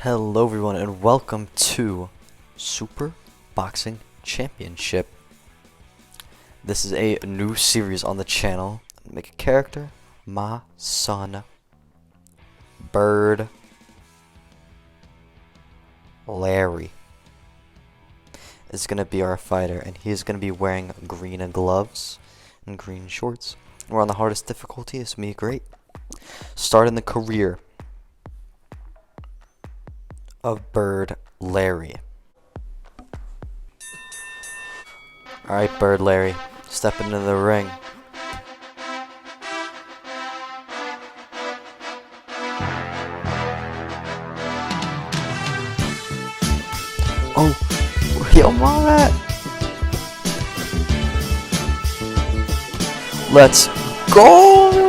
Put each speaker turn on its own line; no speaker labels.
Hello everyone and welcome to Super Boxing Championship. This is a new series on the channel. Make a character, my son, Bird Larry is going to be our fighter, and he is going to be wearing green gloves and green shorts. We're on the hardest difficulty. It's me, great. Starting the career of Bird Larry. Alright, Bird Larry, step into the ring. Oh, yo, mom at? Let's go!